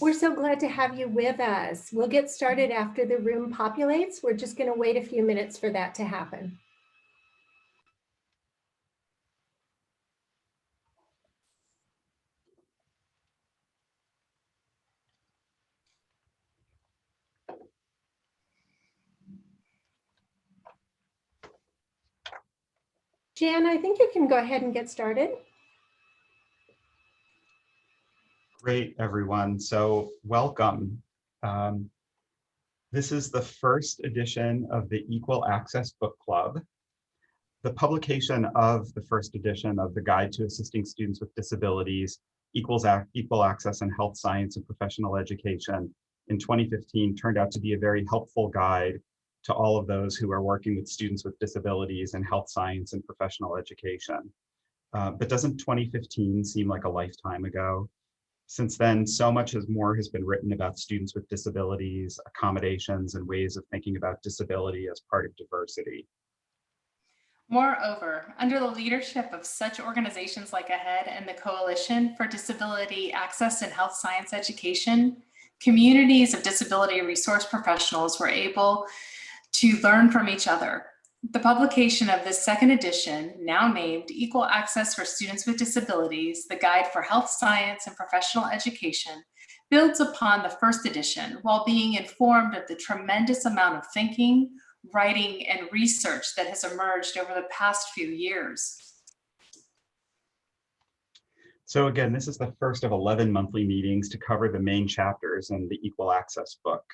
We're so glad to have you with us. We'll get started after the room populates. We're just going to wait a few minutes for that to happen. Jan, I think you can go ahead and get started. Great, everyone. So welcome. This is the first edition of the Equal Access Book Club. The publication of the first edition of the Guide to Assisting Students with Disabilities, Equal Access in Health Science and Professional Education in 2015 turned out to be a very helpful guide to all of those who are working with students with disabilities in health science and professional education. But doesn't 2015 seem like a lifetime ago? Since then, so much more has been written about students with disabilities, accommodations, and ways of thinking about disability as part of diversity. Moreover, under the leadership of such organizations like AHEAD and the Coalition for Disability Access in Health Science Education, communities of disability resource professionals were able to learn from each other. The publication of this second edition, now named Equal Access for Students with Disabilities, the Guide for Health Science and Professional Education, builds upon the first edition while being informed of the tremendous amount of thinking, writing, and research that has emerged over the past few years. So again, this is the first of 11 monthly meetings to cover the main chapters in the Equal Access book.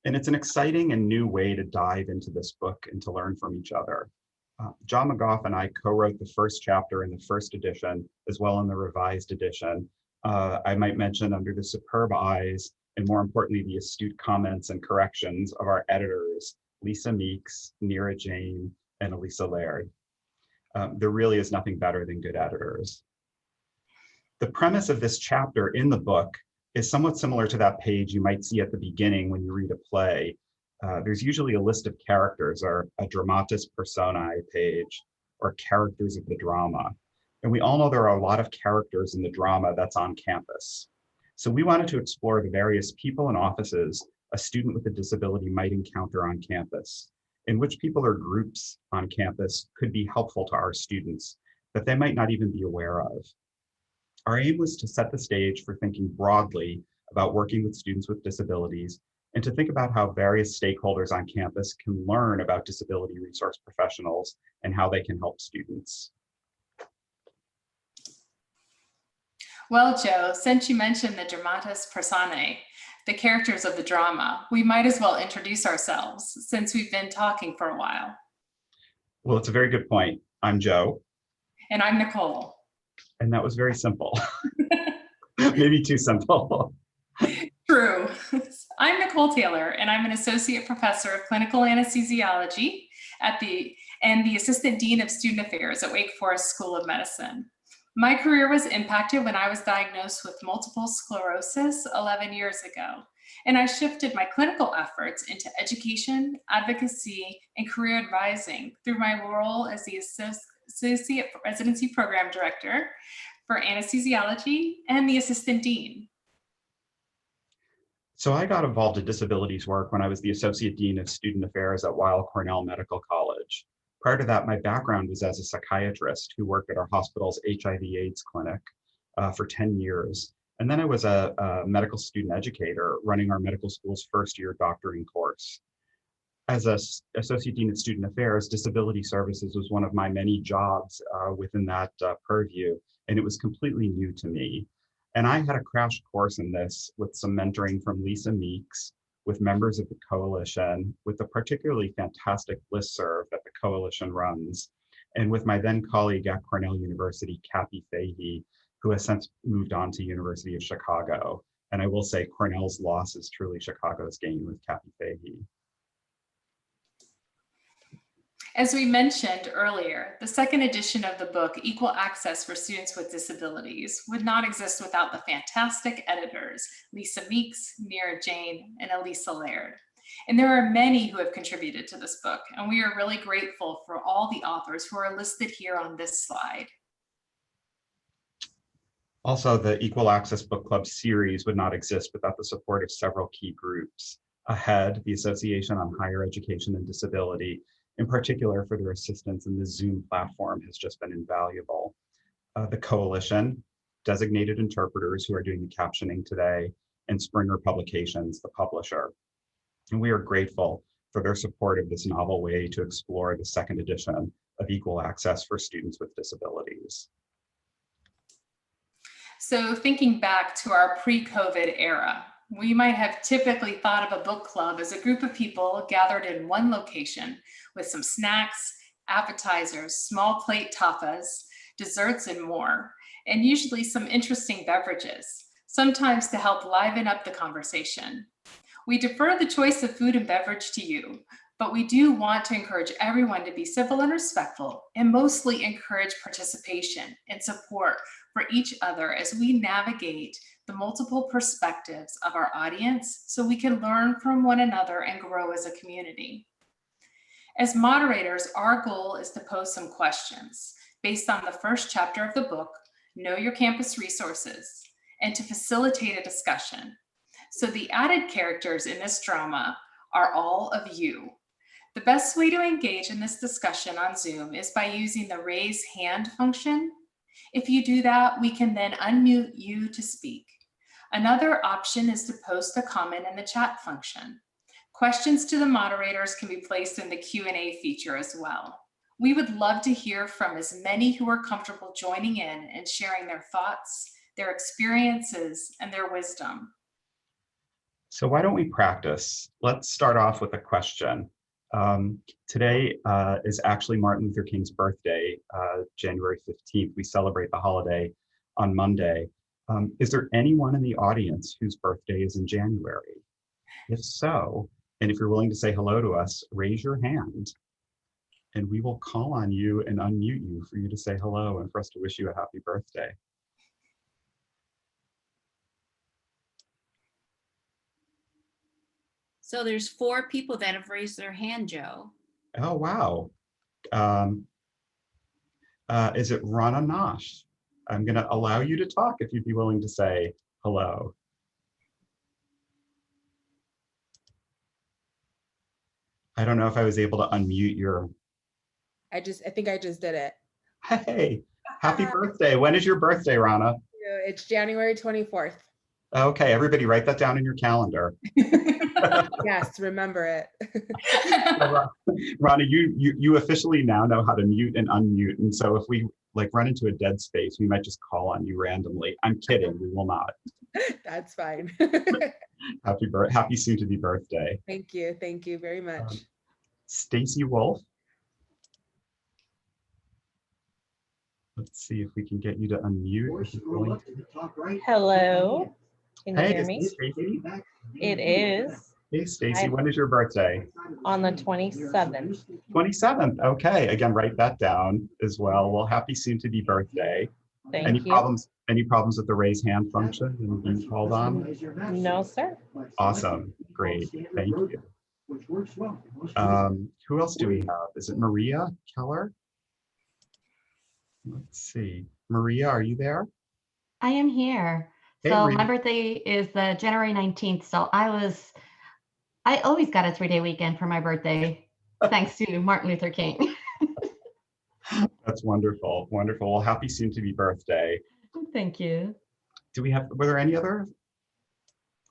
And it's an exciting and new way to dive into this book and to learn from each other. John McGough and I co-wrote the first chapter in the first edition, as well in the revised edition. I might mention under the superb eyes, and more importantly, the astute comments and corrections of our editors, Lisa Meeks, Neera Jain, and Elisa Laird. There really is nothing better than good editors. The premise of this chapter in the book is somewhat similar to that page you might see at the beginning when you read a play. There's usually a list of characters or a dramatis personae page or characters of the drama. And we all know there are a lot of characters in the drama that's on campus. So we wanted to explore the various people and offices a student with a disability might encounter on campus, in which people or groups on campus could be helpful to our students that they might not even be aware of. Our aim was to set the stage for thinking broadly about working with students with disabilities and to think about how various stakeholders on campus can learn about disability resource professionals and how they can help students. Well, Joe, since you mentioned the dramatis personae, the characters of the drama, we might as well introduce ourselves since we've been talking for a while. Well, it's a very good point. I'm Joe. And I'm Nicole. And that was very simple. Maybe too simple. True. I'm Nicole Taylor, and I'm an associate professor of clinical anesthesiology and the assistant dean of student affairs at Wake Forest School of Medicine. My career was impacted when I was diagnosed with multiple sclerosis 11 years ago, and I shifted my clinical efforts into education, advocacy, and career advising through my role as the associate residency program director for anesthesiology and the assistant dean. So I got involved in disabilities work when I was the associate dean of student affairs at Weill Cornell Medical College. Prior to that, my background was as a psychiatrist who worked at our hospital's HIV/AIDS clinic for 10 years. And then I was a medical student educator running our medical school's first year doctoring course. As an associate dean of student affairs, disability services was one of my many jobs within that purview, and it was completely new to me. And I had a crash course in this with some mentoring from Lisa Meeks, with members of the coalition, with a particularly fantastic listserv that the coalition runs, and with my then colleague at Cornell University, Kathy Fahey, who has since moved on to University of Chicago. And I will say Cornell's loss is truly Chicago's gain with Kathy Fahey. As we mentioned earlier, the second edition of the book, Equal Access for Students with Disabilities, would not exist without the fantastic editors, Lisa Meeks, Neera Jain, and Elisa Laird. And there are many who have contributed to this book, and we are really grateful for all the authors who are listed here on this slide. Also, the Equal Access Book Club series would not exist without the support of several key groups. AHEAD, the Association on Higher Education and Disability, in particular for their assistance in the Zoom platform, has just been invaluable. The Coalition, designated interpreters who are doing the captioning today, and Springer Publications, the publisher. And we are grateful for their support of this novel way to explore the second edition of Equal Access for Students with Disabilities. So thinking back to our pre-COVID era, we might have typically thought of a book club as a group of people gathered in one location with some snacks, appetizers, small plate tapas, desserts, and more, and usually some interesting beverages, sometimes to help liven up the conversation. We defer the choice of food and beverage to you, but we do want to encourage everyone to be civil and respectful, and mostly encourage participation and support for each other as we navigate the multiple perspectives of our audience so we can learn from one another and grow as a community. As moderators, our goal is to pose some questions based on the first chapter of the book, Know Your Campus Resources, and to facilitate a discussion. So the added characters in this drama are all of you. The best way to engage in this discussion on Zoom is by using the raise hand function. If you do that, we can then unmute you to speak. Another option is to post a comment in the chat function. Questions to the moderators can be placed in the Q&A feature as well. We would love to hear from as many who are comfortable joining in and sharing their thoughts, their experiences, and their wisdom. So why don't we practice? Let's start off with a question. Today is actually Martin Luther King's birthday, January 15th. We celebrate the holiday on Monday. Is there anyone in the audience whose birthday is in January? If so, and if you're willing to say hello to us, raise your hand and we will call on you and unmute you for you to say hello and for us to wish you a happy birthday. So there's 4 people that have raised their hand, Joe. Oh, wow. Is it Rana Nash? I'm going to allow you to talk if you'd be willing to say hello. I don't know if I was able to unmute your. I think I just did it. Hey, happy birthday. When is your birthday, Rana? It's January 24th. Okay, everybody write that down in your calendar. Yes, remember it. Rana, you officially now know how to mute and unmute. And so if we run into a dead space, we might just call on you randomly. I'm kidding, we will not. That's fine. Happy soon to be birthday. Thank you very much. Stacy Wolf. Let's see if we can get you to unmute. Hello, can you Hey, hear me? Stacy. It is Hey, Stacy, when is your birthday? on the 27th. 27th. Okay, again, write that down as well. Well, happy soon to be birthday. Thank Any you. problems? Any problems with the raise hand function and being called on? No, sir. Awesome, great, thank you. Who else do we have? Is it Maria Keller? Let's see. Maria, are you there? I am here. Hey, So Maria. my birthday is the January 19th. So I always got a 3-day weekend for my birthday, thanks to Martin Luther King. That's wonderful, wonderful. Well, happy soon to be birthday. Thank you. Were there any other?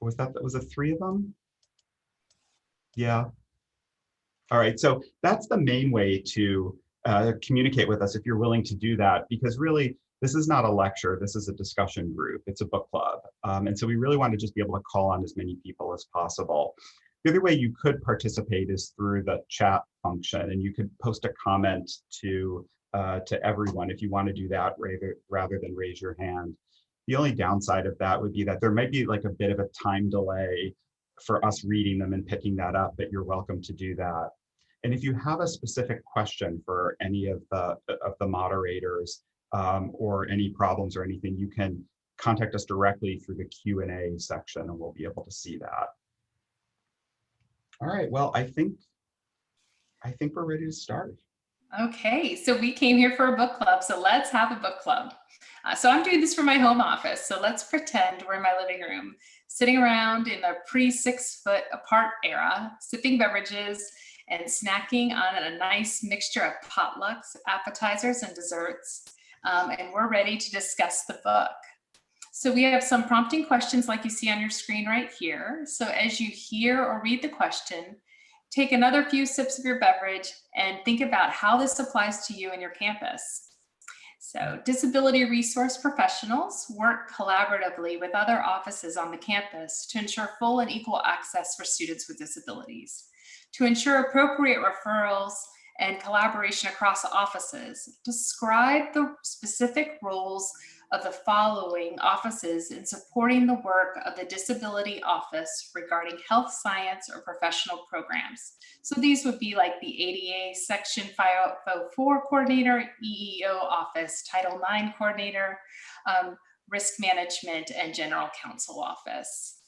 Was it 3 of them? Yeah. All right, so that's the main way to communicate with us if you're willing to do that, because really, this is not a lecture, this is a discussion group, it's a book club. And so we really want to just be able to call on as many people as possible. The other way you could participate is through the chat function, and you could post a comment to everyone if you want to do that rather than raise your hand. The only downside of that would be that there might be a bit of a time delay for us reading them and picking that up, but you're welcome to do that. And if you have a specific question for any of the moderators or any problems or anything, you can contact us directly through the Q&A section and we'll be able to see that. All right, well, I think we're ready to start. Okay, so we came here for a book club, so let's have a book club. So I'm doing this from my home office, so let's pretend we're in my living room, sitting around in the pre-6 foot apart era, sipping beverages and snacking on a nice mixture of potlucks, appetizers, and desserts. And we're ready to discuss the book. So we have some prompting questions like you see on your screen right here. So as you hear or read the question, take another few sips of your beverage and think about how this applies to you and your campus. So disability resource professionals work collaboratively with other offices on the campus to ensure full and equal access for students with disabilities. To ensure appropriate referrals and collaboration across offices, describe the specific roles of the following offices in supporting the work of the Disability Office regarding health science or professional programs. So these would be like the ADA Section 504 Coordinator, EEO Office, Title IX Coordinator, Risk Management, and General Counsel Office.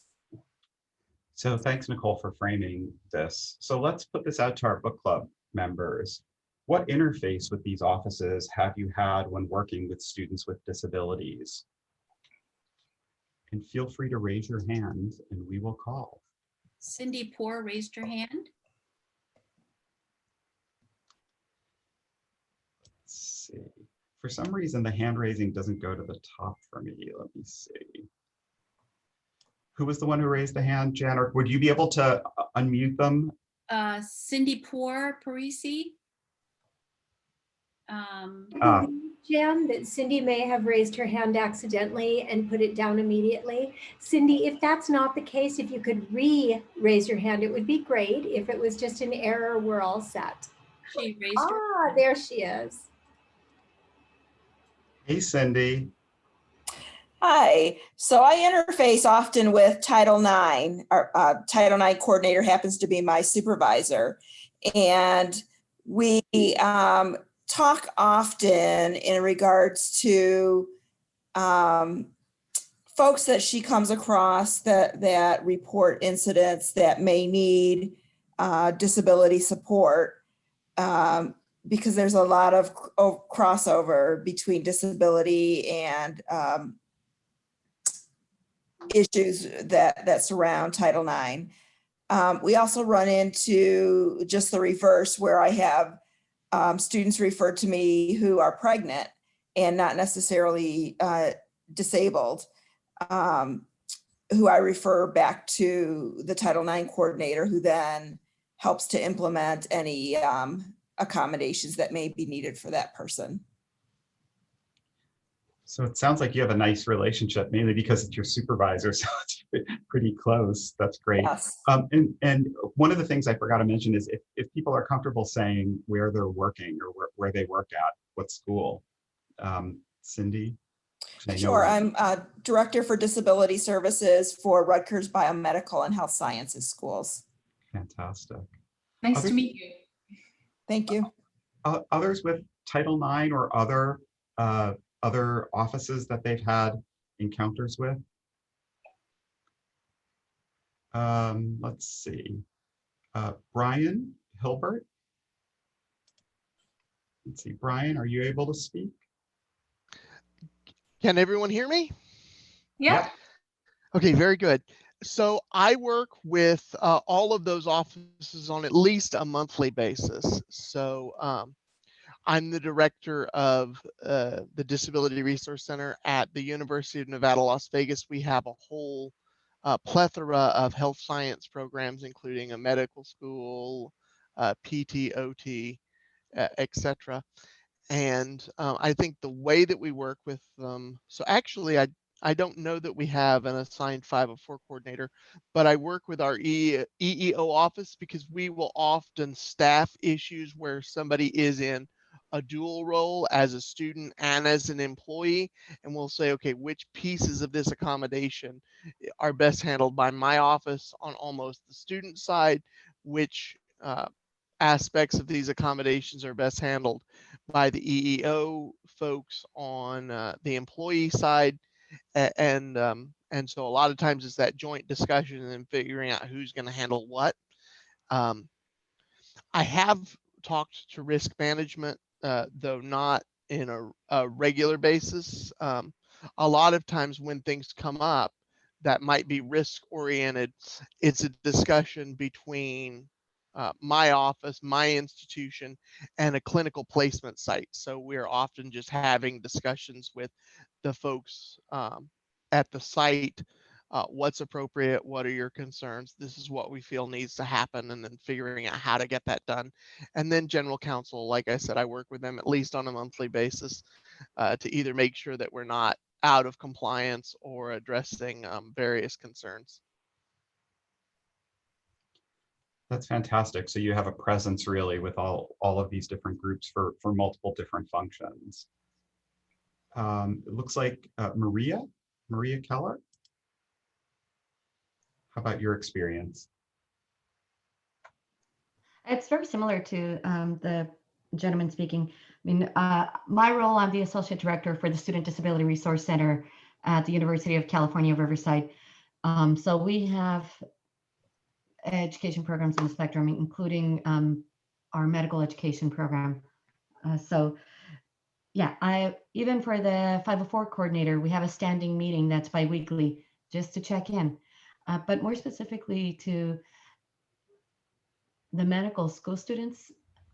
So thanks, Nicole, for framing this. So let's put this out to our book club members. What interface with these offices have you had when working with students with disabilities? And feel free to raise your hand and we will call. Cindy Poor raised her hand. Let's see. For some reason, the hand raising doesn't go to the top for me. Let me see. Who was the one who raised the hand, Jan? Or would you be able to unmute them? Cindy Poor Parisi. Jan, that Cindy may have raised her hand accidentally and put it down immediately. Cindy, if that's not the case, if you could re-raise your hand, it would be great. If it was just an error, we're all set. She raised her. Ah, there she is. Hey, Cindy. Hi. So I interface often with Title IX. Our Title IX coordinator happens to be my supervisor. And we talk often in regards to folks that she comes across that report incidents that may need disability support. Because there's a lot of crossover between disability and issues that surround Title IX. We also run into just the reverse, where I have students referred to me who are pregnant and not necessarily disabled, who I refer back to the Title IX coordinator, who then helps to implement any accommodations that may be needed for that person. So it sounds like you have a nice relationship, mainly because it's your supervisor, so it's pretty close. That's great. Yes. And one of the things I forgot to mention is if people are comfortable saying where they're working or where they work at, what school. Cindy? Sure, I'm Director for Disability Services for Rutgers Biomedical and Health Sciences Schools. Fantastic. Nice to meet you. Thank you. Others with Title IX or other offices that they've had encounters with? Let's see. Brian Hilbert. Let's see, Brian, are you able to speak? Can everyone hear me? Yeah. Okay, very good. So I work with all of those offices on at least a monthly basis. So I'm the director of the Disability Resource Center at the University of Nevada, Las Vegas. We have a whole plethora of health science programs, including a medical school, PT, OT, etc. And I think the way that we work with them, so actually I don't know that we have an assigned 504 coordinator, but I work with our EEO office because we will often staff issues where somebody is in a dual role as a student and as an employee, and we'll say, okay, which pieces of this accommodation are best handled by my office on almost the student side, which aspects of these accommodations are best handled by the EEO folks on the employee side, and so a lot of times it's that joint discussion and then figuring out who's going to handle what. I have talked to risk management, though not in a regular basis. A lot of times when things come up that might be risk oriented, it's a discussion between my office, my institution, and a clinical placement site. So we're often just having discussions with the folks at the site. What's appropriate? What are your concerns? This is what we feel needs to happen, and then figuring out how to get that done. And then general counsel, like I said, I work with them at least on a monthly basis to either make sure that we're not out of compliance or addressing various concerns. That's fantastic. So you have a presence really with all of these different groups for multiple different functions. It looks like Maria Keller. How about your experience? It's very similar to the gentleman speaking. I mean, my role, I'm the Associate Director for the Student Disability Resource Center at the University of California, Riverside. So we have education programs on the spectrum, including our medical education program. So yeah, even for the 504 coordinator, we have a standing meeting that's biweekly just to check in. But more specifically to the medical school students,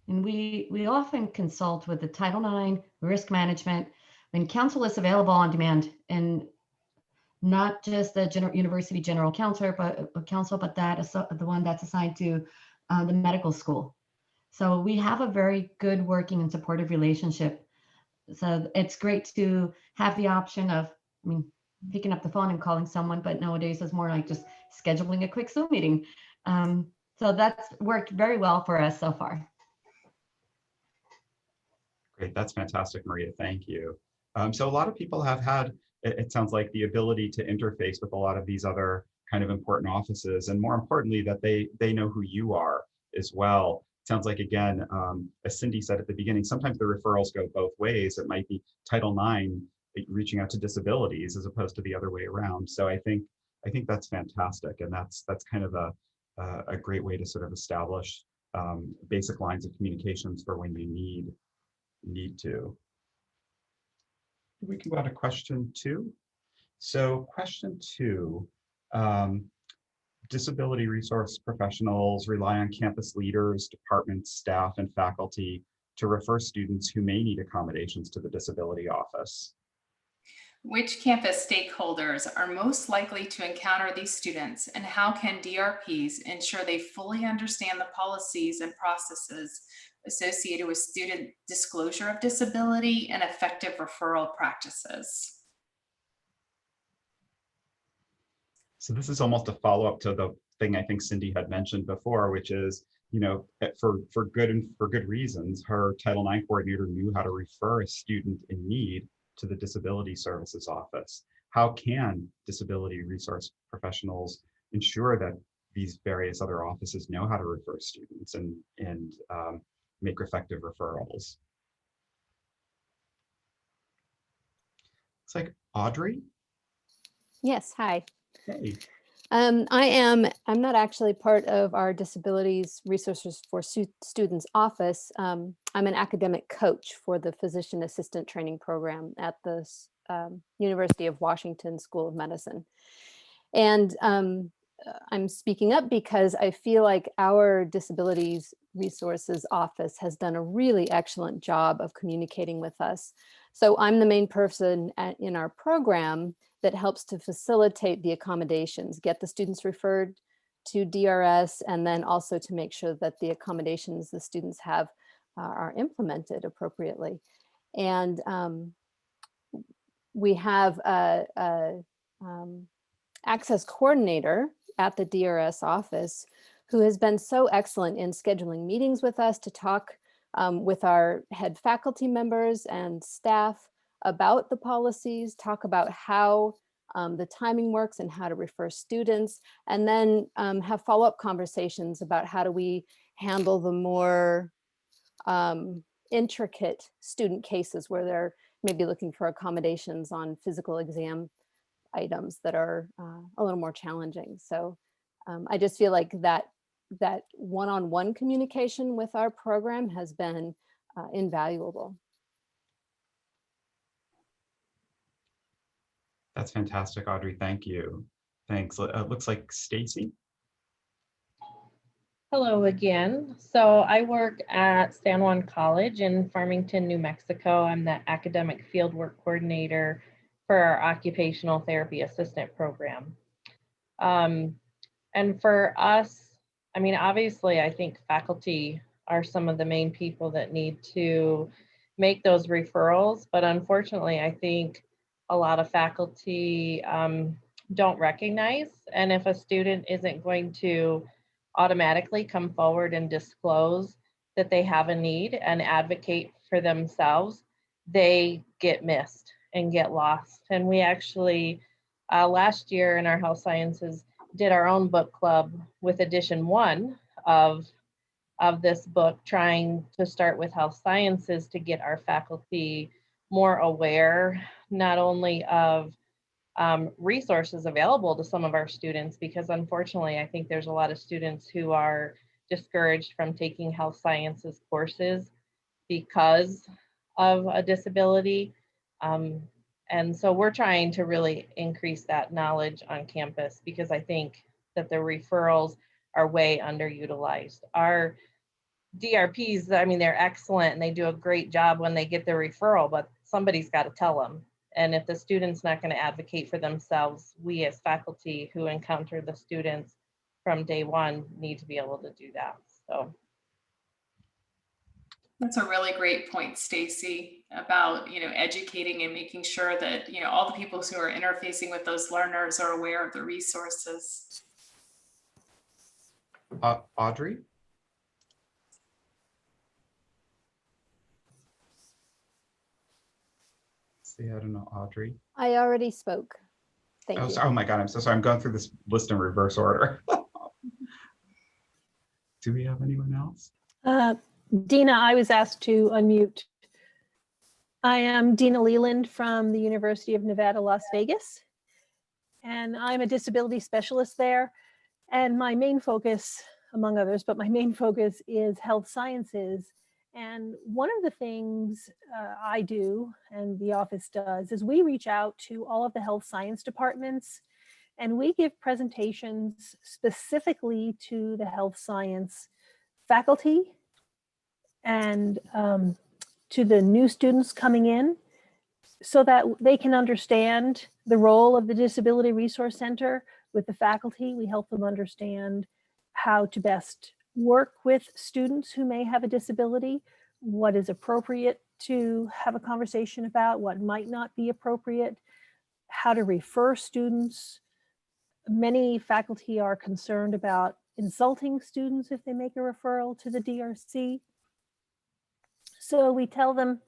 and we often consult with the Title IX, risk management, and counsel is available on demand, and not just the university general counsel, but that is the one that's assigned to the medical school. So we have a very good working and supportive relationship. So it's great to have the option of, I mean, picking up the phone and calling someone, but nowadays it's more like just scheduling a quick Zoom meeting. So that's worked very well for us so far. Great, that's fantastic, Maria, thank you. So a lot of people have had, it sounds like, the ability to interface with a lot of these other kind of important offices, and more importantly, that they know who you are as well. Sounds like, again, as Cindy said at the beginning, sometimes the referrals go both ways. It might be Title IX reaching out to disabilities as opposed to the other way around. So I think that's fantastic, and that's kind of a great way to sort of establish basic lines of communications for when you need to. We can go on to question 2. So question 2, disability resource professionals rely on campus leaders, departments, staff, and faculty to refer students who may need accommodations to the disability office. Which campus stakeholders are most likely to encounter these students, and how can DRPs ensure they fully understand the policies and processes associated with student disclosure of disability and effective referral practices? So this is almost a follow-up to the thing I think Cindy had mentioned before, which is, you know, for good reasons, her Title IX coordinator knew how to refer a student in need to the Disability Services Office. How can disability resource professionals ensure that these various other offices know how to refer students and make effective referrals? It's like Audrey. Yes, hi. Hey. I'm not actually part of our Disabilities Resources for Students office. I'm an academic coach for the Physician Assistant Training Program at the University of Washington School of Medicine. And I'm speaking up because I feel like our Disabilities Resources office has done a really excellent job of communicating with us. So I'm the main person in our program that helps to facilitate the accommodations, get the students referred to DRS, and then also to make sure that the accommodations the students have are implemented appropriately. And we have a access coordinator at the DRS office who has been so excellent in scheduling meetings with us to talk with our head faculty members and staff about the policies, talk about how the timing works and how to refer students, and then have follow-up conversations about how do we handle the more intricate student cases where they're maybe looking for accommodations on physical exam items that are a little more challenging. So I just feel like that that one-on-one communication with our program has been invaluable. That's fantastic, Audrey. Thank you. Thanks. It looks like Stacy. Hello again. So I work at San Juan College in Farmington, New Mexico. I'm the academic fieldwork coordinator for our occupational therapy assistant program. And for us, I mean, obviously, I think faculty are some of the main people that need to make those referrals. But unfortunately, I think a lot of faculty don't recognize. And if a student isn't going to automatically come forward and disclose that they have a need and advocate for themselves, they get missed and get lost. And we actually, last year in our health sciences, did our own book club with edition 1 of this book, trying to start with health sciences to get our faculty more aware, not only of resources available to some of our students, because unfortunately, I think there's a lot of students who are discouraged from taking health sciences courses because of a disability. And so we're trying to really increase that knowledge on campus, because I think that the referrals are way underutilized. Our DRPs, I mean, they're excellent and they do a great job when they get the referral, but somebody's got to tell them. And if the student's not going to advocate for themselves, we as faculty who encounter the students from day one need to be able to do that. So that's a really great point, Stacy, about, educating and making sure that, all the people who are interfacing with those learners are aware of the resources. Audrey? See, I don't know, Audrey. I already spoke. Thank you. Oh my God, I'm so sorry. I'm going through this list in reverse order. Do we have anyone else? Dina, I was asked to unmute. I am Dina Leland from the University of Nevada, Las Vegas, and I'm a disability specialist there. And my main focus, among others, but my main focus is health sciences. And one of the things I do and the office does is we reach out to all of the health science departments and we give presentations specifically to the health science faculty and to the new students coming in, so that they can understand the role of the Disability Resource Center with the faculty. We help them understand how to best work with students who may have a disability, what is appropriate to have a conversation about, what might not be appropriate, how to refer students. Many faculty are concerned about insulting students if they make a referral to the DRC. So we tell them,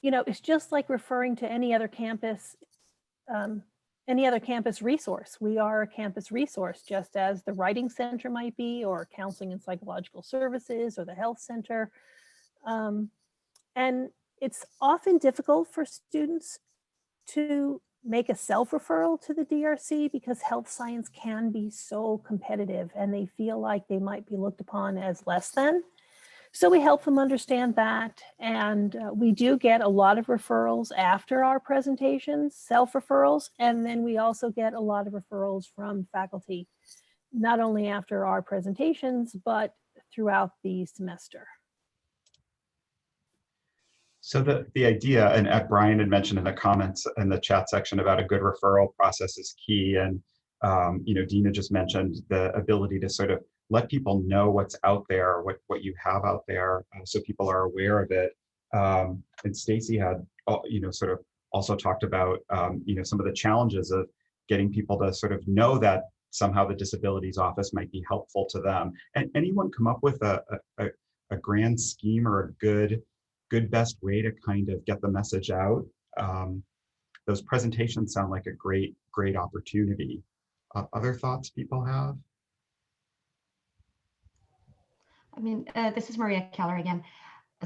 it's just like referring to any other campus resource. We are a campus resource, just as the Writing Center might be, or Counseling and Psychological Services, or the Health Center. And it's often difficult for students to make a self-referral to the DRC because health science can be so competitive and they feel like they might be looked upon as less than. So we help them understand that. And we do get a lot of referrals after our presentations, self-referrals, and then we also get a lot of referrals from faculty, not only after our presentations, but throughout the semester. So the idea, and Brian had mentioned in the comments in the chat section about a good referral process is key. And, Dina just mentioned the ability to sort of let people know what's out there, what you have out there, so people are aware of it. And Stacy had, sort of also talked about, some of the challenges of getting people to sort of know that somehow the disabilities office might be helpful to them. And anyone come up with a grand scheme or a good best way to kind of get the message out? Those presentations sound like a great opportunity. Other thoughts people have? I mean, this is Maria Keller again.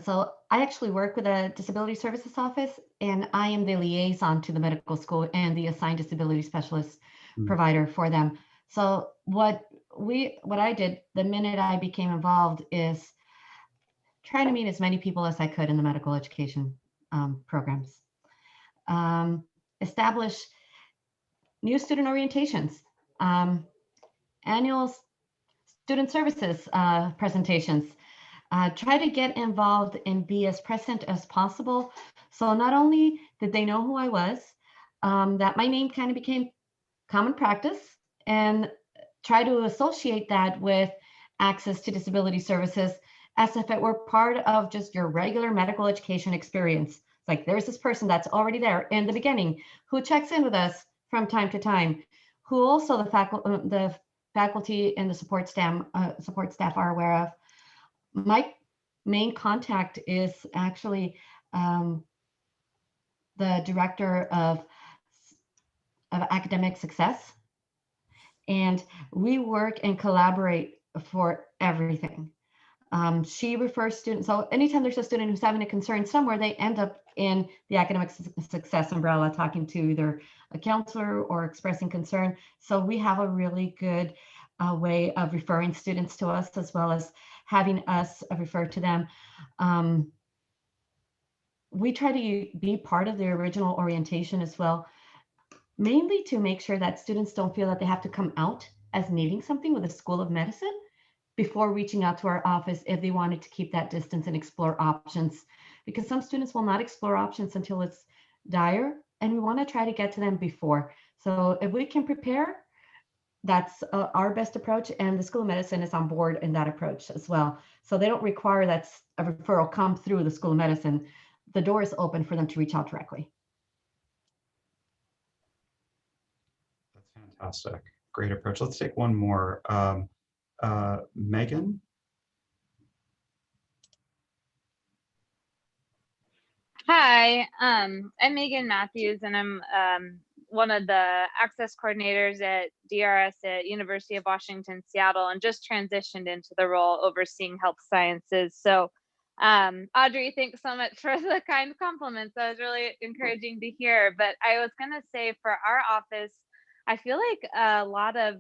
So I actually work with a disability services office, and I am the liaison to the medical school and the assigned disability specialist provider for them. So what what I did the minute I became involved is trying to meet as many people as I could in the medical education programs. Establish new student orientations, annual student services presentations. Try to get involved and be as present as possible. So not only did they know who I was, that my name kind of became common practice, and try to associate that with access to disability services as if it were part of just your regular medical education experience. It's like there's this person that's already there in the beginning who checks in with us from time to time, who also the faculty and the support staff are aware of. My main contact is actually the director of academic success, and we work and collaborate for everything. She refers students, so anytime there's a student who's having a concern somewhere, they end up in the academic success umbrella talking to either a counselor or expressing concern. So we have a really good way of referring students to us, as well as having us refer to them. We try to be part of the original orientation as well, mainly to make sure that students don't feel that they have to come out as needing something with the School of Medicine before reaching out to our office if they wanted to keep that distance and explore options. Because some students will not explore options until it's dire, and we want to try to get to them before. So if we can prepare, that's our best approach, and the School of Medicine is on board in that approach as well. So they don't require that a referral come through the School of Medicine. The door is open for them to reach out directly. That's fantastic. Great approach. Let's take one more. Megan? Hi, I'm Megan Matthews, and I'm one of the access coordinators at DRS at University of Washington, Seattle, and just transitioned into the role overseeing health sciences. So Audrey, thanks so much for the kind compliments. That was really encouraging to hear. But I was going to say, for our office, I feel like a lot of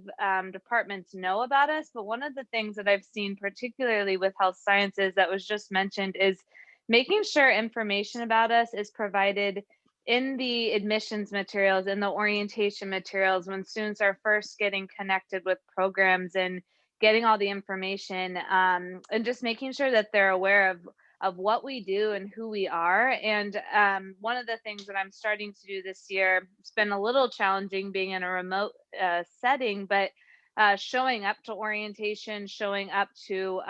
departments know about us, but one of the things that I've seen, particularly with health sciences that was just mentioned, is making sure information about us is provided in the admissions materials, in the orientation materials, when students are first getting connected with programs and getting all the information, and just making sure that they're aware of what we do and who we are. And one of the things that I'm starting to do this year, it's been a little challenging being in a remote setting, but showing up to orientation, showing up to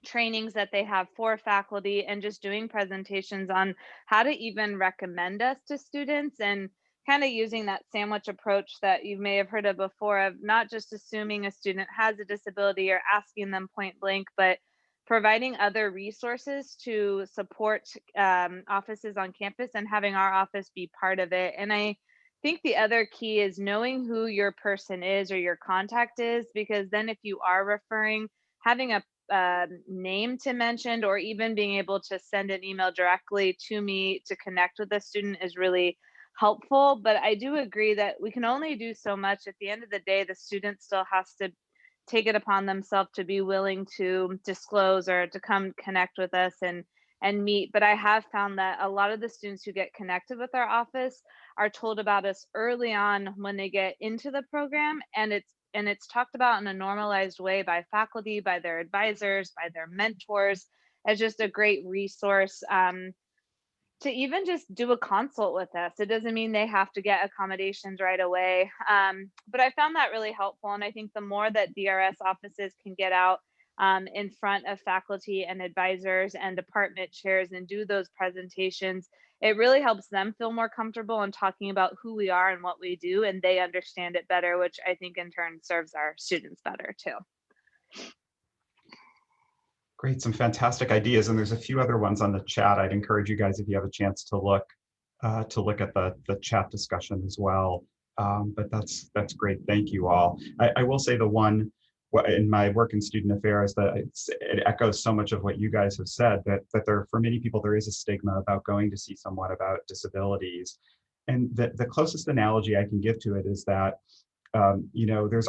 trainings that they have for faculty, and just doing presentations on how to even recommend us to students, and kind of using that sandwich approach that you may have heard of before, of not just assuming a student has a disability or asking them point blank, but providing other resources to support offices on campus and having our office be part of it. And I think the other key is knowing who your person is or your contact is, because then if you are referring, having a name to mention, or even being able to send an email directly to me to connect with a student is really helpful. But I do agree that we can only do so much. At the end of the day, the student still has to take it upon themselves to be willing to disclose or to come connect with us and meet. But I have found that a lot of the students who get connected with our office are told about us early on when they get into the program, and it's talked about in a normalized way by faculty, by their advisors, by their mentors, as just a great resource to even just do a consult with us. It doesn't mean they have to get accommodations right away. But I found that really helpful. And I think the more that DRS offices can get out in front of faculty and advisors and department chairs and do those presentations, it really helps them feel more comfortable in talking about who we are and what we do, and they understand it better, which I think in turn serves our students better too. Great, some fantastic ideas, and there's a few other ones on the chat. I'd encourage you guys, if you have a chance, to look at the chat discussion as well. But that's great. Thank you all. I will say the one in my work in student affairs that it echoes so much of what you guys have said, that there, for many people, there is a stigma about going to see someone about disabilities. And the closest analogy I can give to it is that there's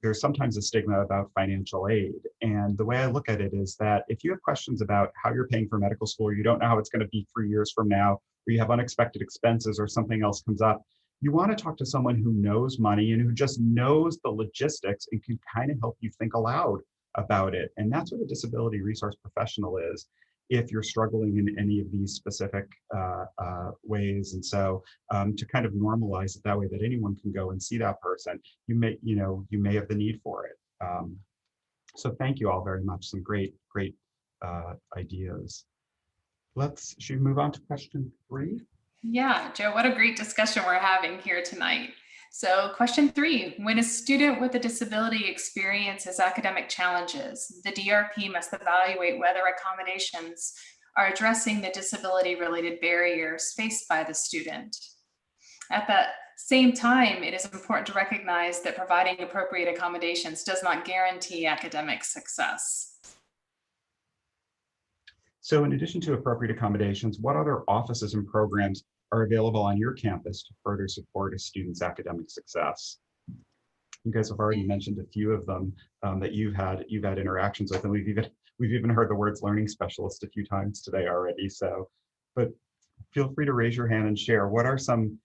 there's sometimes a stigma about financial aid. And the way I look at it is that if you have questions about how you're paying for medical school, or you don't know how it's going to be 3 years from now, or you have unexpected expenses or something else comes up, you want to talk to someone who knows money and who just knows the logistics and can kind of help you think aloud about it. And that's what a disability resource professional is, if you're struggling in any of these specific ways. And so to kind of normalize it that way, that anyone can go and see that person, you may have the need for it. So thank you all very much. Some great ideas. Should we move on to question 3? Yeah, Joe, what a great discussion we're having here tonight. So question 3, when a student with a disability experiences academic challenges, the DRP must evaluate whether accommodations are addressing the disability-related barriers faced by the student. At the same time, it is important to recognize that providing appropriate accommodations does not guarantee academic success. So in addition to appropriate accommodations, what other offices and programs are available on your campus to further support a student's academic success? You guys have already mentioned a few of them that you've had interactions with, and we've even heard the words learning specialist a few times today already. So, but feel free to raise your hand and share. What are some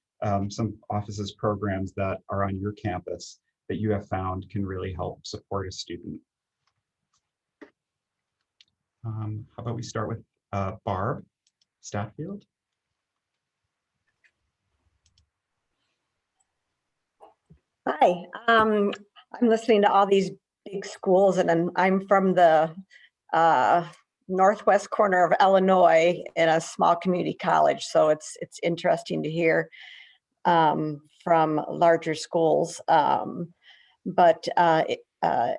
offices, programs that are on your campus that you have found can really help support a student? How about we start with Barb Statfield? Hi, I'm listening to all these big schools, and I'm from the northwest corner of Illinois in a small community college. So it's interesting to hear from larger schools, but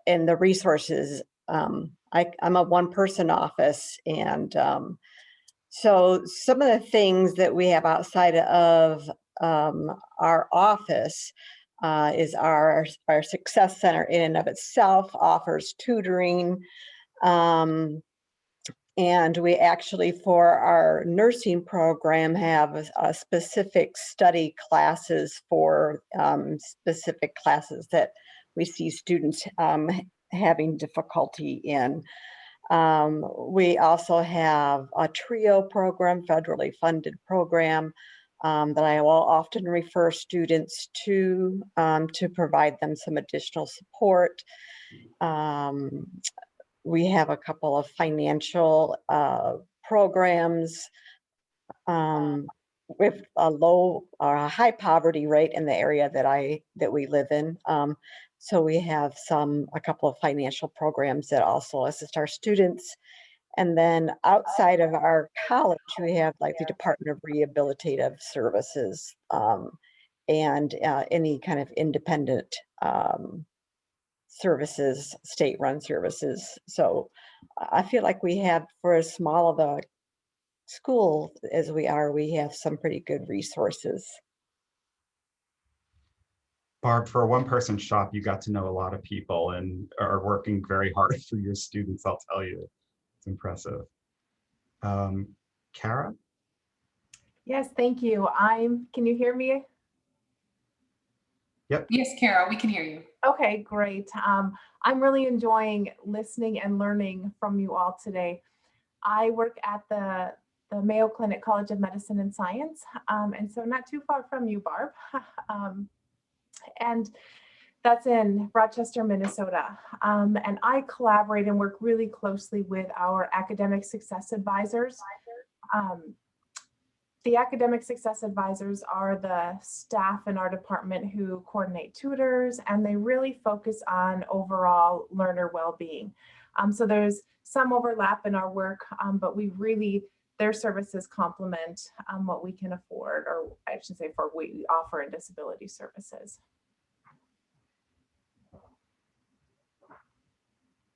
in the resources, I'm a one-person office, and so some of the things that we have outside of our office is our Success Center in and of itself offers tutoring. And we actually, for our nursing program, have specific study classes for specific classes that we see students having difficulty in. We also have a TRIO program, federally funded program, that I will often refer students to provide them some additional support. We have a couple of financial programs with a low or a high poverty rate in the area that we live in. So we have a couple of financial programs that also assist our students. And then outside of our college, we have like the Department of Rehabilitative Services and any kind of independent services, state-run services. So I feel like we have, for as small of a school as we are, we have some pretty good resources. Barb, for a one-person shop, you got to know a lot of people and are working very hard for your students, I'll tell you. It's impressive. Kara? Yes, thank you. Can you hear me? Yep. Yes, Kara, we can hear you. Okay, great. I'm really enjoying listening and learning from you all today. I work at the Mayo Clinic College of Medicine and Science, and so not too far from you, Barb. And that's in Rochester, Minnesota. And I collaborate and work really closely with our academic success advisors. The academic success advisors are the staff in our department who coordinate tutors, and they really focus on overall learner well-being. So there's some overlap in our work, but their services complement what we can afford, or I should say for what we offer in disability services.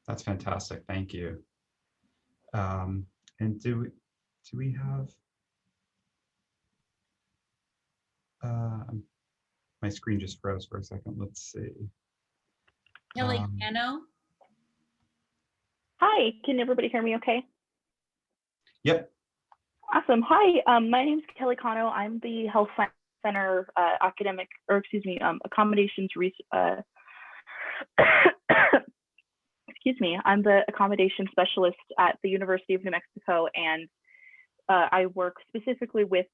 That's fantastic. Thank you. And do we have? My screen just froze for a second. Let's see. Kelly Cano. Hi, can everybody hear me okay? Yep. Awesome. Hi, my name is Kelly Cano. I'm the Health Science Center accommodations excuse me, I'm the accommodation specialist at the University of New Mexico, and I work specifically with,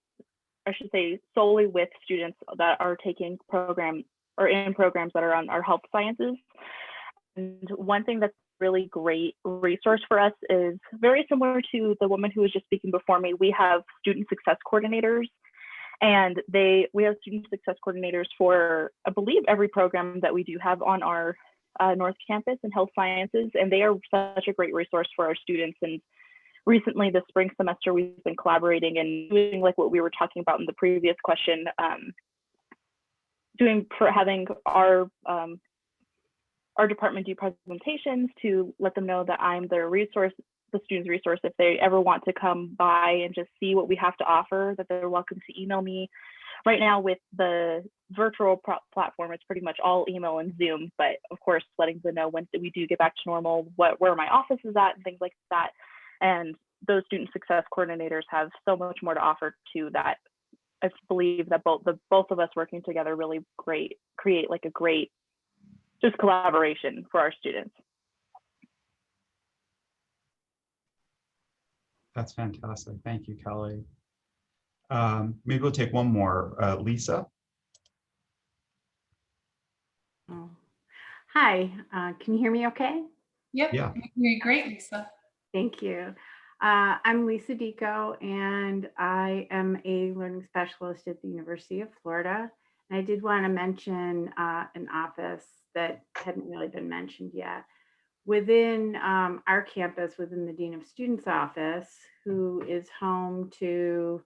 I should say, solely with students that are taking programs or in programs that are on our health sciences. And one thing that's really great resource for us is very similar to the woman who was just speaking before me. We have student success coordinators, and we have student success coordinators for, I believe, every program that we do have on our North Campus in health sciences, and they are such a great resource for our students. And recently, this spring semester, we've been collaborating and doing like what we were talking about in the previous question, having our department do presentations to let them know that I'm their resource, the student's resource. If they ever want to come by and just see what we have to offer, that they're welcome to email me. Right now with the virtual platform, it's pretty much all email and Zoom, but of course, letting them know when we do get back to normal, where my office is at and things like that. And those student success coordinators have so much more to offer to that. I believe that both of us working together really create like a great just collaboration for our students. That's fantastic. Thank you, Kelly. Maybe we'll take one more. Lisa? Oh. Hi, can you hear me okay? Yep, Yeah. you're great, Lisa. Thank you. I'm Lisa Dico, and I am a learning specialist at the University of Florida. And I did want to mention an office that hadn't really been mentioned yet. Within our campus, within the Dean of Students office, who is home to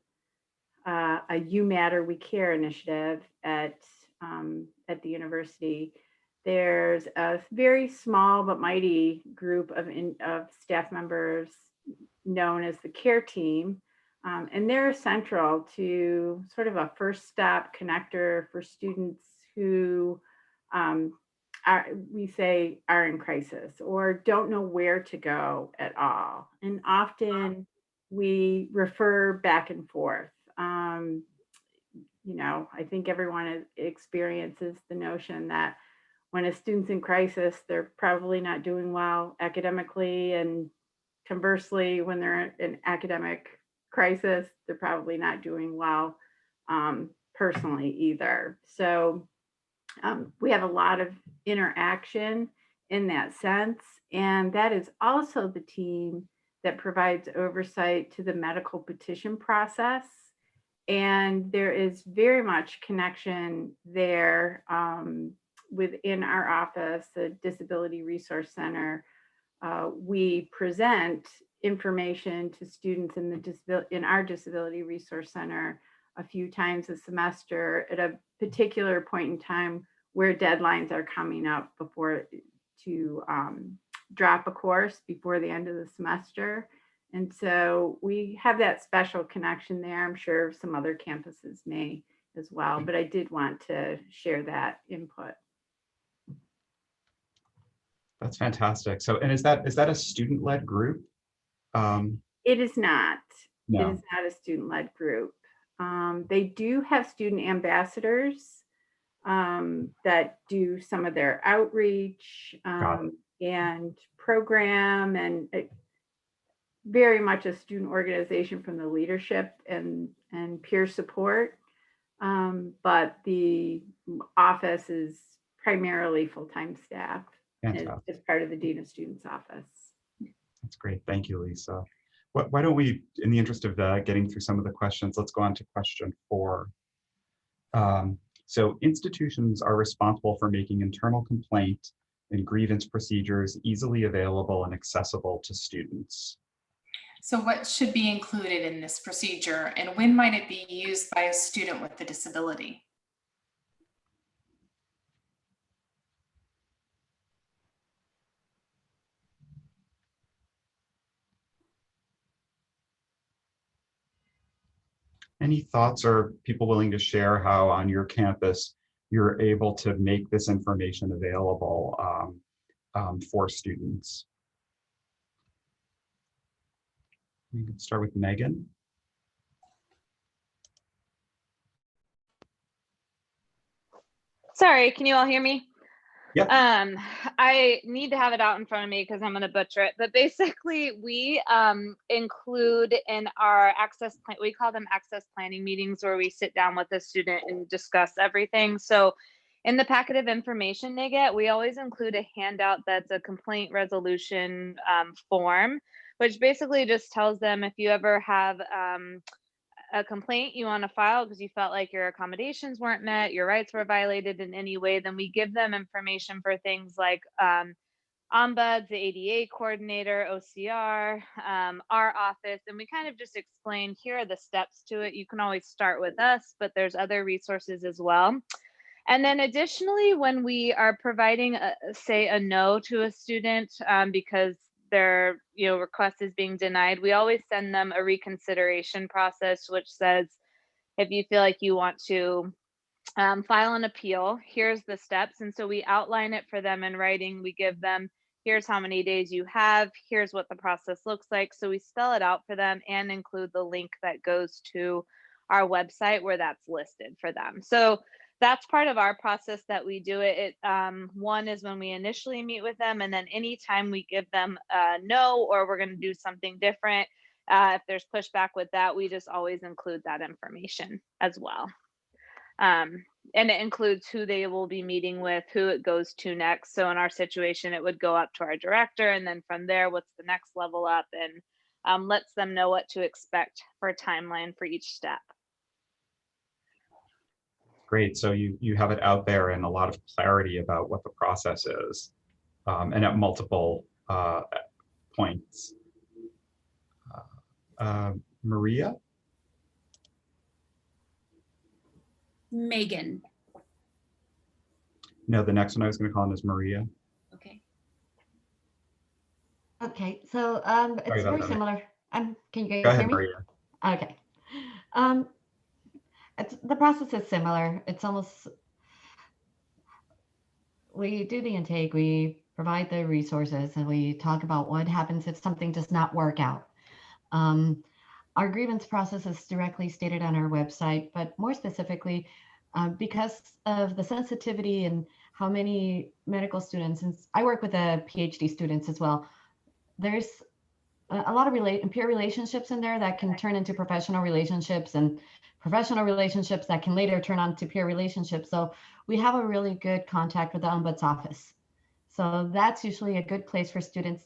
a You Matter, We Care initiative at the university, there's a very small but mighty group of staff members known as the CARE team. And they're central to sort of a first stop connector for students who we say are in crisis or don't know where to go at all. And often we refer back and forth. I think everyone experiences the notion that when a student's in crisis, they're probably not doing well academically, and conversely, when they're in academic crisis, they're probably not doing well personally either. So we have a lot of interaction in that sense. And that is also the team that provides oversight to the medical petition process. And there is very much connection there within our office, the Disability Resource Center. We present information to students in our Disability Resource Center a few times a semester at a particular point in time where deadlines are coming up to drop a course before the end of the semester. And so we have that special connection there. I'm sure some other campuses may as well, but I did want to share that input. That's fantastic. So, and is that a student-led group? It is not. No. It is not a student-led group. They do have student ambassadors that do some of their outreach and program, and very much a student organization from the leadership and peer support. But the office is primarily full-time staff as part of the Dean of Students office. That's great. Thank you, Lisa. Why don't we, in the interest of getting through some of the questions, let's go on to question 4. So institutions are responsible for making internal complaint and grievance procedures easily available and accessible to students. So what should be included in this procedure, and when might it be used by a student with a disability? Any thoughts or people willing to share how on your campus you're able to make this information available for students? We can start with Megan. Sorry, can you all hear me? Yep. I need to have it out in front of me because I'm going to butcher it. But basically, we include in our access plan, we call them access planning meetings, where we sit down with the student and discuss everything. So in the packet of information they get, we always include a handout that's a complaint resolution form, which basically just tells them if you ever have a complaint you want to file because you felt like your accommodations weren't met, your rights were violated in any way, then we give them information for things like ombuds, the ADA coordinator, OCR, our office, and we kind of just explain here are the steps to it. You can always start with us, but there's other resources as well. And then additionally, when we are providing, say, a no to a student because their request is being denied, we always send them a reconsideration process, which says, if you feel like you want to file an appeal, here's the steps. And so we outline it for them in writing. We give them, here's how many days you have, here's what the process looks like. So we spell it out for them and include the link that goes to our website where that's listed for them. So that's part of our process that we do it. One is when we initially meet with them, and then anytime we give them a no, or we're going to do something different, if there's pushback with that, we just always include that information as well. And it includes who they will be meeting with, who it goes to next. So in our situation, it would go up to our director, and then from there, what's the next level up, and lets them know what to expect for a timeline for each step. Great. So you have it out there and a lot of clarity about what the process is, and at multiple points. Maria? Megan. No, the next one I was going to call on is Maria. Okay. Okay, so Sorry it's about very that. similar. Can you guys Go hear ahead, me? Maria. Okay. The process is similar. It's almost, we do the intake, we provide the resources, and we talk about what happens if something does not work out. Our grievance process is directly stated on our website, but more specifically, because of the sensitivity and how many medical students, and I work with PhD students as well, there's a lot of peer relationships in there that can turn into professional relationships, and professional relationships that can later turn on to peer relationships. So we have a really good contact with the Ombuds office. So that's usually a good place for students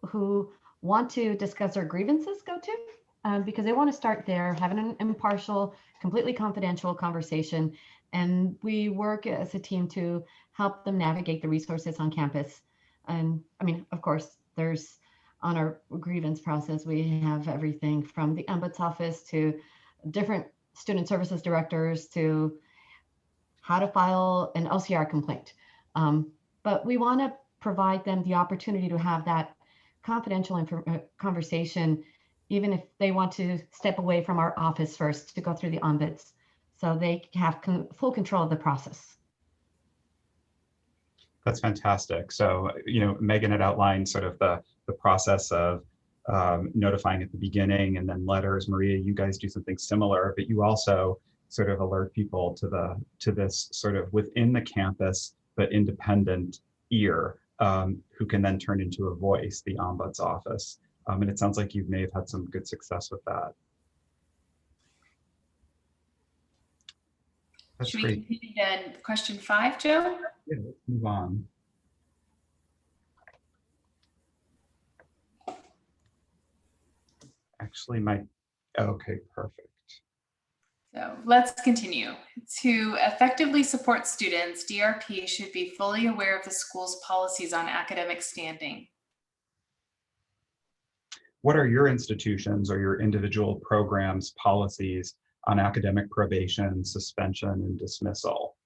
who want to discuss their grievances go to, because they want to start there, having an impartial, completely confidential conversation. And we work as a team to help them navigate the resources on campus. And I mean, of course, there's on our grievance process, we have everything from the Ombuds office to different student services directors to how to file an OCR complaint. But we want to provide them the opportunity to have that confidential conversation, even if they want to step away from our office first to go through the Ombuds, so they have full control of the process. That's fantastic. So, Megan had outlined sort of the process of notifying at the beginning and then letters. Maria, you guys do something similar, but you also sort of alert people to this sort of within the campus, but independent ear, who can then turn into a voice, the Ombuds office. And it sounds like you may have had some good success with that. That's Should great. we continue to question 5, Joe? Yeah, let's move on. Actually, okay, perfect. So let's continue. To effectively support students, DRP should be fully aware of the school's policies on academic standing. What are your institutions or your individual programs' policies on academic probation, suspension, and dismissal?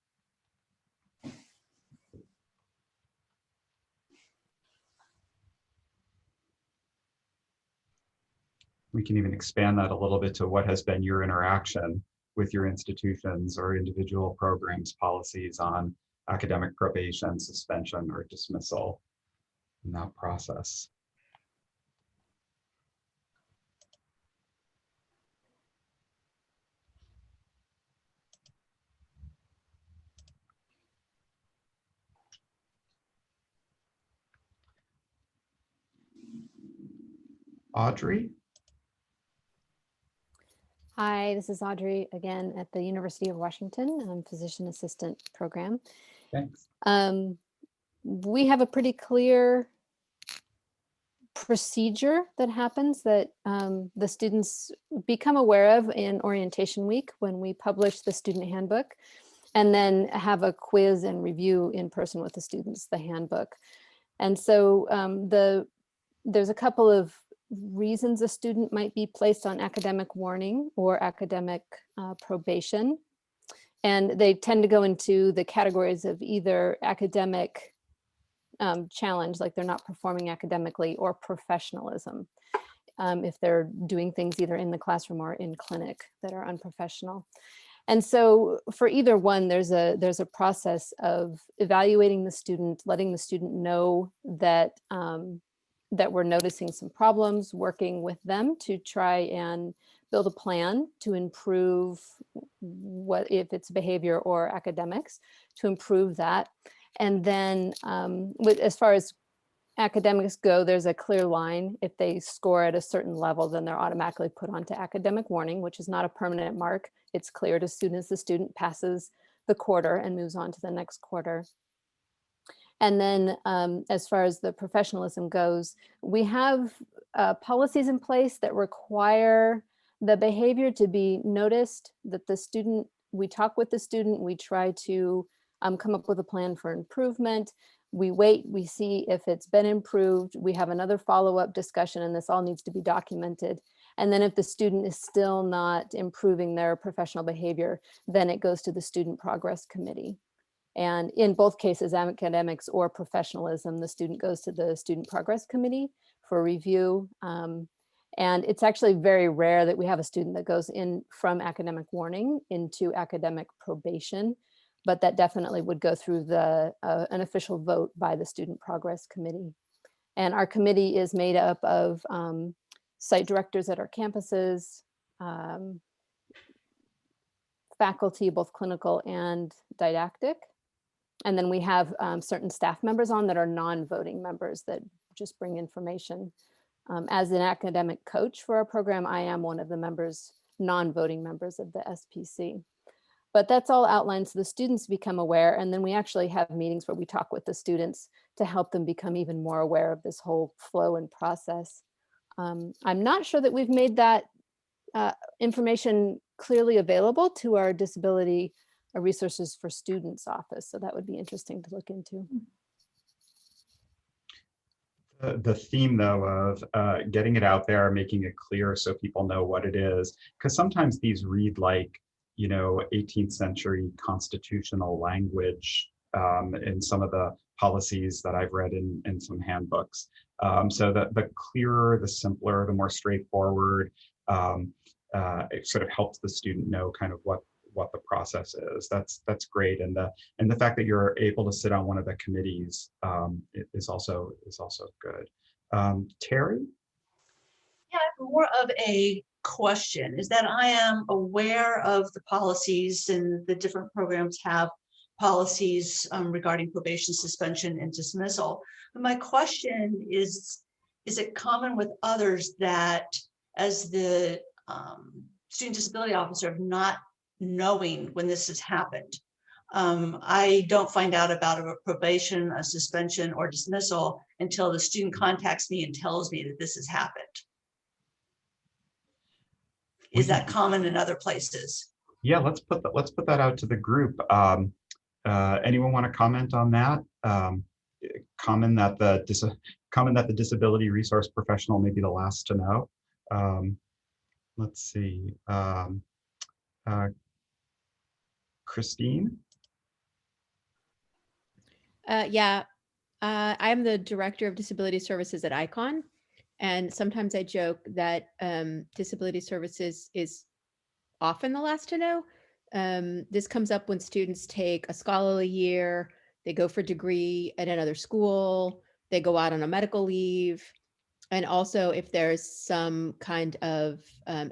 We can even expand that a little bit to what has been your interaction with your institutions or individual programs' policies on academic probation, suspension, or dismissal in that process. Audrey? Hi, this is Audrey again at the University of Washington. I'm physician assistant program. Thanks. We have a pretty clear procedure that happens that the students become aware of in orientation week when we publish the student handbook, and then have a quiz and review in person with the students, the handbook. And so there's a couple of reasons a student might be placed on academic warning or academic probation. And they tend to go into the categories of either academic challenge, like they're not performing academically, or professionalism, if they're doing things either in the classroom or in clinic that are unprofessional. And so for either one, there's a process of evaluating the student, letting the student know that that we're noticing some problems, working with them to try and build a plan to improve what, if it's behavior or academics, to improve that. And then as far as academics go, there's a clear line. If they score at a certain level, then they're automatically put onto academic warning, which is not a permanent mark. It's cleared as soon as the student passes the quarter and moves on to the next quarter. And then as far as the professionalism goes, we have policies in place that require the behavior to be noticed, that the student, we talk with the student, we try to come up with a plan for improvement. We wait, we see if it's been improved. We have another follow-up discussion, and this all needs to be documented. And then if the student is still not improving their professional behavior, then it goes to the Student Progress Committee. And in both cases, academics or professionalism, the student goes to the Student Progress Committee for review. And it's actually very rare that we have a student that goes in from academic warning into academic probation, but that definitely would go through an official vote by the Student Progress Committee. And our committee is made up of site directors at our campuses, faculty, both clinical and didactic. And then we have certain staff members on that are non-voting members that just bring information. As an academic coach for our program, I am one of the members, non-voting members of the SPC. But that's all outlined so the students become aware. And then we actually have meetings where we talk with the students to help them become even more aware of this whole flow and process. I'm not sure that we've made that information clearly available to our Disability Resources for Students office. So that would be interesting to look into. The theme, though, of getting it out there, making it clear so people know what it is, because sometimes these read like, 18th century constitutional language in some of the policies that I've read in some handbooks. So the clearer, the simpler, the more straightforward, it sort of helps the student know kind of what the process is. That's great, and the fact that you're able to sit on one of the committees is also good. Terry? Yeah, I have more of a question, is that I am aware of the policies, and the different programs have policies regarding probation, suspension, and dismissal. But my question is it common with others that as the student disability officer of not knowing when this has happened, I don't find out about a probation, a suspension, or dismissal until the student contacts me and tells me that this has happened? Is that common in other places? Yeah, let's put that out to the group. Anyone want to comment on that? Common that the disability resource professional may be the last to know. Let's see. Christine? Yeah, I'm the director of disability services at ICON. And sometimes I joke that disability services is often the last to know. This comes up when students take a scholarly year, they go for a degree at another school, they go out on a medical leave, and also if there's some kind of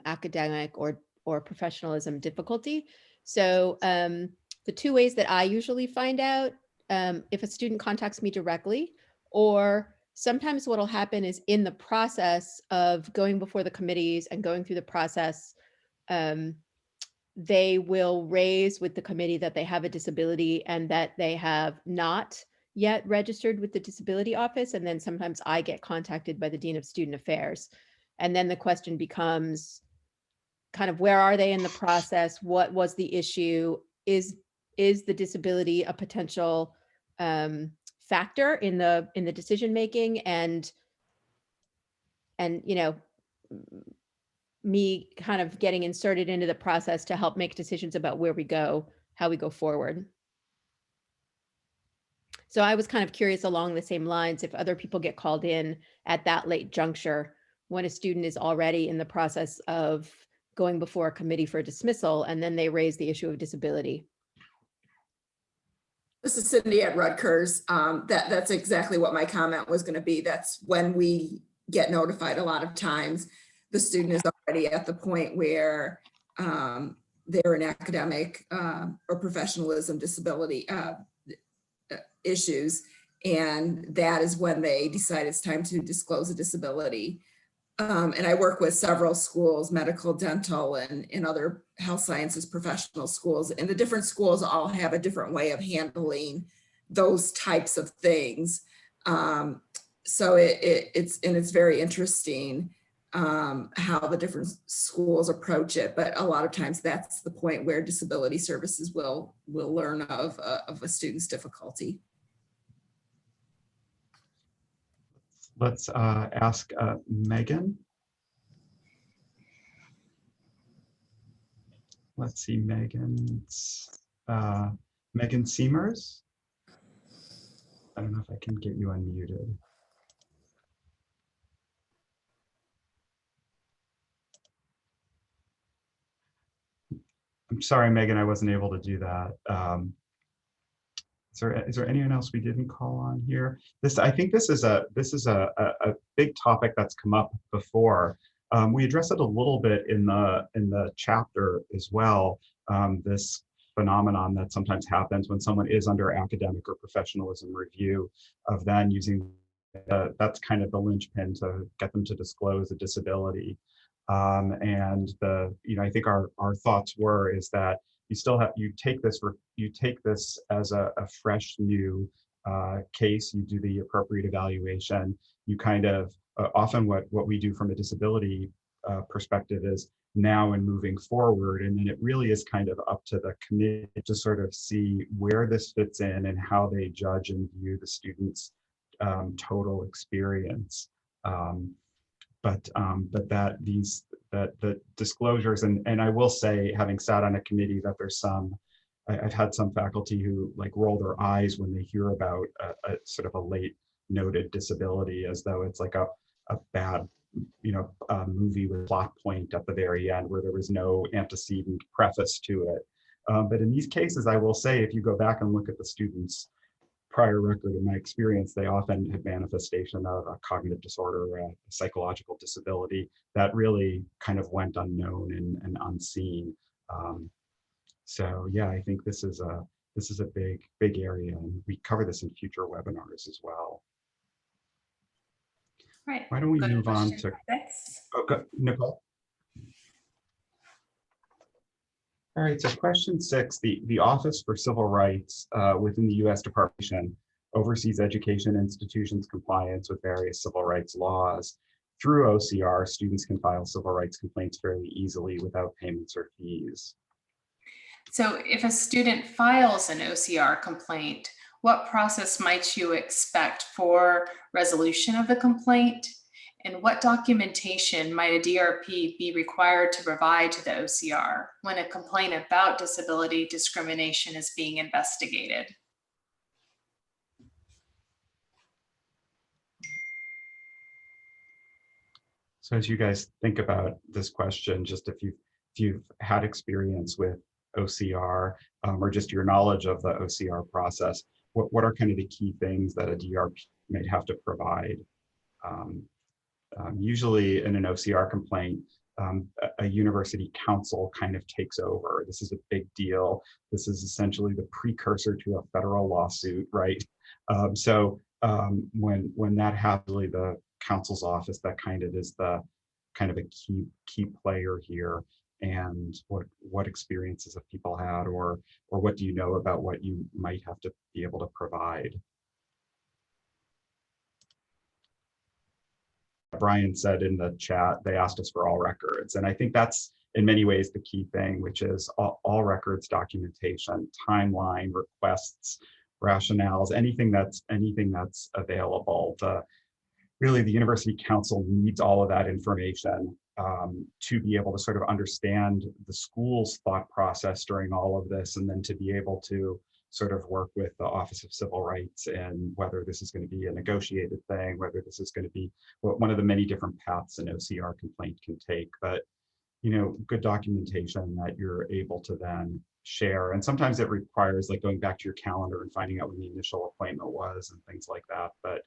academic or professionalism difficulty. So the two ways that I usually find out, if a student contacts me directly, or sometimes what'll happen is in the process of going before the committees and going through the process, they will raise with the committee that they have a disability and that they have not yet registered with the disability office. And then sometimes I get contacted by the Dean of Student Affairs. And then the question becomes kind of, where are they in the process? What was the issue? Is the disability a potential factor in the decision making? And you know, me kind of getting inserted into the process to help make decisions about where we go, how we go forward. So I was kind of curious along the same lines, if other people get called in at that late juncture when a student is already in the process of going before a committee for dismissal, and then they raise the issue of disability. This is Cindy at Rutgers. That's exactly what my comment was going to be. That's when we get notified a lot of times. The student is already at the point where they're in academic or professionalism disability issues. And that is when they decide it's time to disclose a disability. And I work with several schools, medical, dental, and other health sciences professional schools. And the different schools all have a different way of handling those types of things. So it's very interesting how the different schools approach it. But a lot of times that's the point where disability services will learn of a student's difficulty. Let's ask Megan. Let's see, Megan Seamers. I don't know if I can get you unmuted. I'm sorry, Megan, I wasn't able to do that. Is there anyone else we didn't call on here? I think this is a big topic that's come up before. We addressed it a little bit in the chapter as well. This phenomenon that sometimes happens when someone is under academic or professionalism review of then using that's kind of the linchpin to get them to disclose a disability. And I think our thoughts is that you take this as a fresh new case. You do the appropriate evaluation. You kind of often what we do from a disability perspective is now and moving forward, and then it really is kind of up to the committee to sort of see where this fits in and how they judge and view the student's total experience. But that the disclosures, and I will say, having sat on a committee, that there's I've had some faculty who like roll their eyes when they hear about a sort of a late noted disability, as though it's like a bad movie with plot point at the very end where there was no antecedent preface to it. But in these cases, I will say, if you go back and look at the students' prior record, in my experience, they often have manifestation of a cognitive disorder or a psychological disability that really kind of went unknown and unseen. So yeah, I think this is a big area, and we cover this in future webinars as well. Right. Why don't we move on to Nicole? All right, so question 6, the Office for Civil Rights within the U.S. Department oversees education institutions' compliance with various civil rights laws. Through OCR, students can file civil rights complaints fairly easily without payments or fees. So if a student files an OCR complaint, what process might you expect for resolution of the complaint? And what documentation might a DRP be required to provide to the OCR when a complaint about disability discrimination is being investigated? So as you guys think about this question, just if you've had experience with OCR or just your knowledge of the OCR process, what are kind of the key things that a DRP might have to provide? Usually in an OCR complaint, a university council kind of takes over. This is a big deal. This is essentially the precursor to a federal lawsuit, right? When that happens, the council's office, that kind of is the kind of a key player here. And what experiences have people had, or what do you know about what you might have to be able to provide? Brian said in the chat, they asked us for all records. And I think that's in many ways the key thing, which is all records, documentation, timeline, requests, rationales, anything that's available. Really, the University Council needs all of that information to be able to sort of understand the school's thought process during all of this, and then to be able to sort of work with the Office of Civil Rights and whether this is going to be a negotiated thing, whether this is going to be one of the many different paths an OCR complaint can take. But, you know, good documentation that you're able to then share. And sometimes it requires like going back to your calendar and finding out when the initial appointment was and things like that. But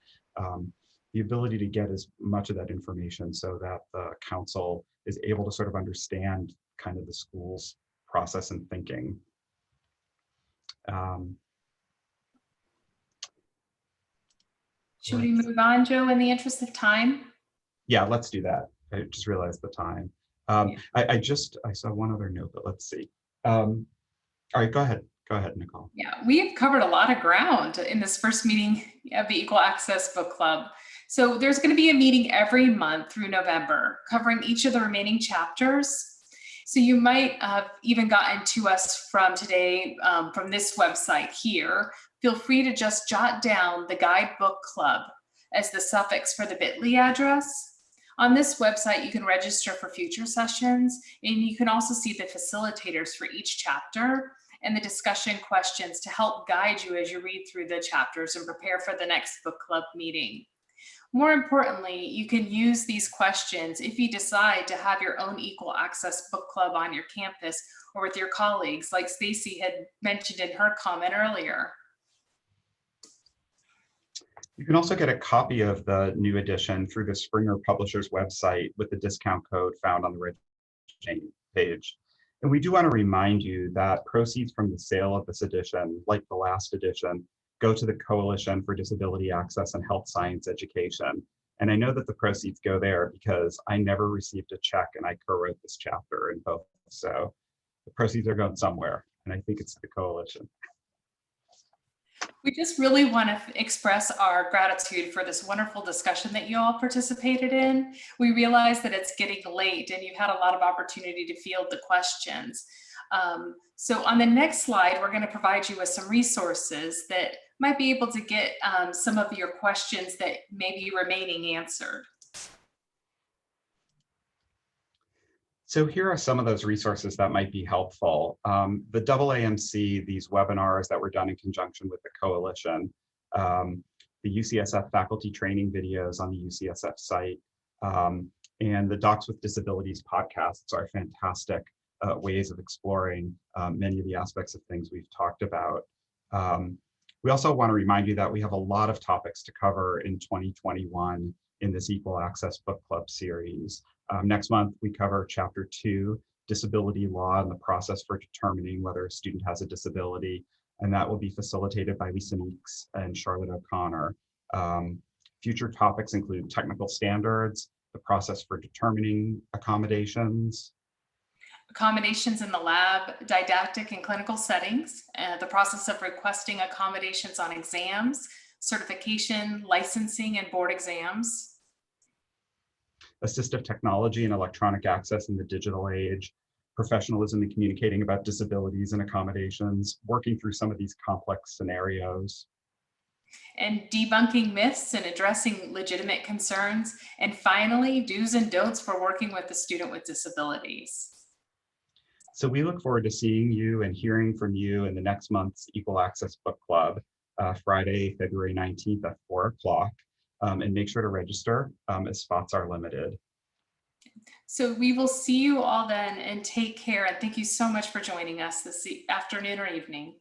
the ability to get as much of that information so that the council is able to sort of understand kind of the school's process and thinking. Should we move on, Joe, in the interest of time? Yeah, let's do that. I just realized the time. I saw one other note, but let's see. All right, go ahead, Nicole. Yeah, we've covered a lot of ground in this first meeting of the Equal Access Book Club. So there's going to be a meeting every month through November covering each of the remaining chapters. So you might have even gotten to us from today from this website here. Feel free to just jot down the Guidebook Club as the suffix for the bit.ly address. On this website, you can register for future sessions, and you can also see the facilitators for each chapter and the discussion questions to help guide you as you read through the chapters and prepare for the next book club meeting. More importantly, you can use these questions if you decide to have your own equal access book club on your campus or with your colleagues, like Stacy had mentioned in her comment earlier. You can also get a copy of the new edition through the Springer Publishers website with the discount code found on the registration page. And we do want to remind you that proceeds from the sale of this edition, like the last edition, go to the Coalition for Disability Access and Health Science Education. And I know that the proceeds go there because I never received a check and I co-wrote this chapter in both. So the proceeds are going somewhere, and I think it's the Coalition. We just really want to express our gratitude for this wonderful discussion that you all participated in. We realize that it's getting late and you've had a lot of opportunity to field the questions. So on the next slide, we're going to provide you with some resources that might be able to get some of your questions that may be remaining answered. So here are some of those resources that might be helpful. The AAMC, these webinars that were done in conjunction with the Coalition, the UCSF faculty training videos on the UCSF site, and the Docs with Disabilities podcasts are fantastic ways of exploring many of the aspects of things we've talked about. We also want to remind you that we have a lot of topics to cover in 2021 in this Equal Access Book Club series. Next month, we cover Chapter 2, Disability Law and the Process for Determining Whether a Student has a Disability, and that will be facilitated by Lisa Meeks and Charlotte O'Connor. Future topics include technical standards, the process for determining accommodations in the lab, didactic and clinical settings, the process of requesting accommodations on exams, certification, licensing, and board exams, assistive technology and electronic access in the digital age, professionalism in communicating about disabilities and accommodations, working through some of these complex scenarios, and debunking myths and addressing legitimate concerns, and finally, do's and don'ts for working with a student with disabilities. So we look forward to seeing you and hearing from you in the next month's Equal Access Book Club, Friday, February 19th at 4 o'clock. And make sure to register as spots are limited. So we will see you all then, and take care. And thank you so much for joining us this afternoon or evening.